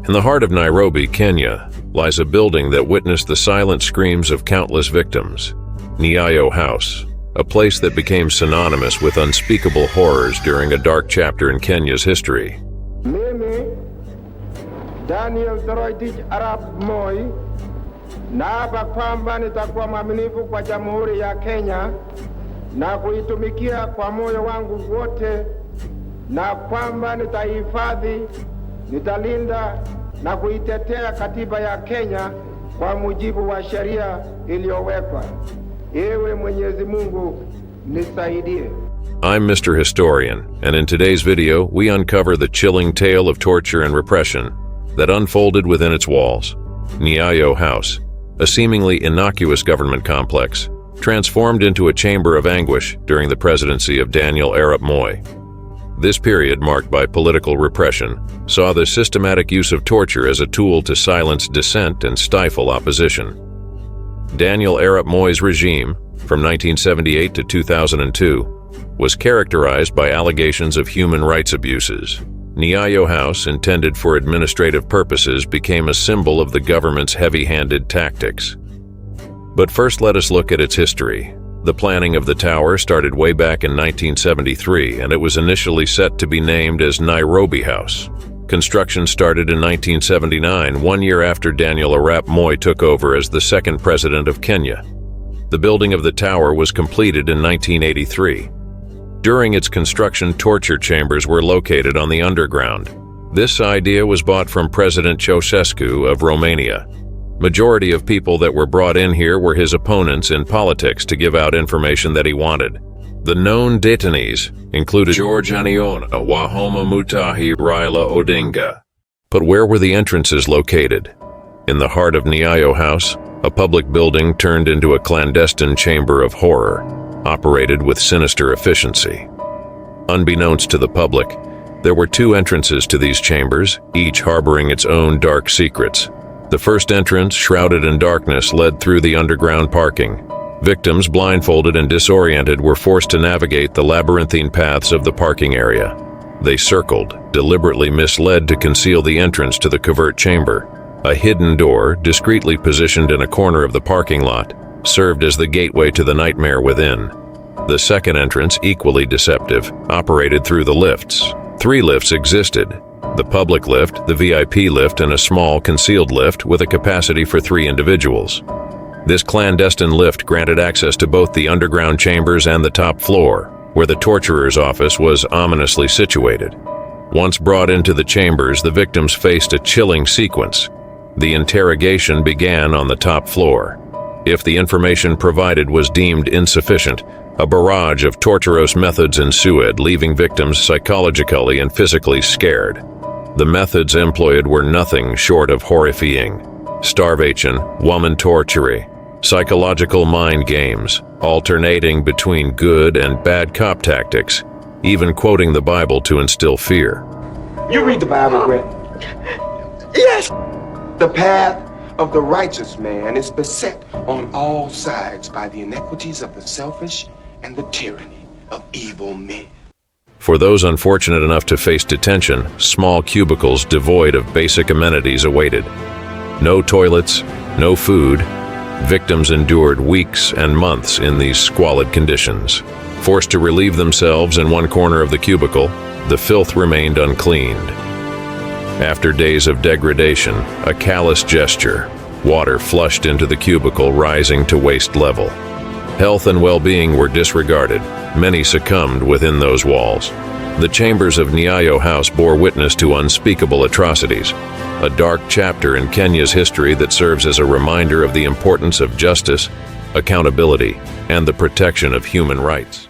In the heart of Nairobi, Kenya, lies a building that witnessed the silent screams of countless victims. Nyayo House, a place that became synonymous with unspeakable horrors during a dark chapter in Kenya's history. Mimi, Daniel Arap Moi, naapa kwamba nitakuwa mwaminifu kwa Jamhuri ya Kenya na kuitumikia kwa moyo wangu wote, na kwamba nitahifadhi, nitalinda na kuitetea katiba ya Kenya kwa mujibu wa sheria iliyowekwa. Ewe Mwenyezi Mungu nisaidie. I'm Mr. Historian, and in today's video, we uncover the chilling tale of torture and repression that unfolded within its walls. Nyayo House, a seemingly innocuous government complex, transformed into a chamber of anguish during the presidency of Daniel Arap Moi. This period, marked by political repression, saw the systematic use of torture as a tool to silence dissent and stifle opposition. Daniel Arap Moi's regime, from 1978 to 2002, was characterized by allegations of human rights abuses. Nyayo House, intended for administrative purposes, became a symbol of the government's heavy-handed tactics. But first, let us look at its history. The planning of the tower started way back in 1973, and it was initially set to be named as Nairobi House. Construction started in 1979, 1 year after Daniel Arap Moi took over as the second president of Kenya. The building of the tower was completed in 1983. During its construction, torture chambers were located on the underground. This idea was bought from President Ceausescu of Romania. Majority of people that were brought in here were his opponents in politics to give out information that he wanted. The known detainees included George Aniona, Wahoma Mutahi, Raila Odinga. But where were the entrances located? In the heart of Nyayo House, a public building turned into a clandestine chamber of horror, operated with sinister efficiency. Unbeknownst to the public, there were two entrances to these chambers, each harboring its own dark secrets. The first entrance, shrouded in darkness, led through the underground parking. Victims, blindfolded and disoriented, were forced to navigate the labyrinthine paths of the parking area. They circled, deliberately misled to conceal the entrance to the covert chamber. A hidden door, discreetly positioned in a corner of the parking lot, served as the gateway to the nightmare within. The second entrance, equally deceptive, operated through the lifts. 3 lifts existed: the public lift, the VIP lift, and a small concealed lift with a capacity for 3 individuals. This clandestine lift granted access to both the underground chambers and the top floor, where the torturer's office was ominously situated. Once brought into the chambers, the victims faced a chilling sequence. The interrogation began on the top floor. If the information provided was deemed insufficient, a barrage of torturous methods ensued, leaving victims psychologically and physically scared. The methods employed were nothing short of horrifying: starvation, woman torture, psychological mind games, alternating between good and bad cop tactics, even quoting the Bible to instill fear. You read the Bible, Brett? Yes. The path of the righteous man is beset on all sides by the inequities of the selfish and the tyranny of evil men. For those unfortunate enough to face detention, small cubicles devoid of basic amenities awaited. No toilets, no food. Victims endured weeks and months in these squalid conditions. Forced to relieve themselves in one corner of the cubicle, the filth remained uncleaned. After days of degradation, a callous gesture, water flushed into the cubicle, rising to waist level. Health and well-being were disregarded. Many succumbed within those walls. The chambers of Nyayo House bore witness to unspeakable atrocities, a dark chapter in Kenya's history that serves as a reminder of the importance of justice, accountability, and the protection of human rights.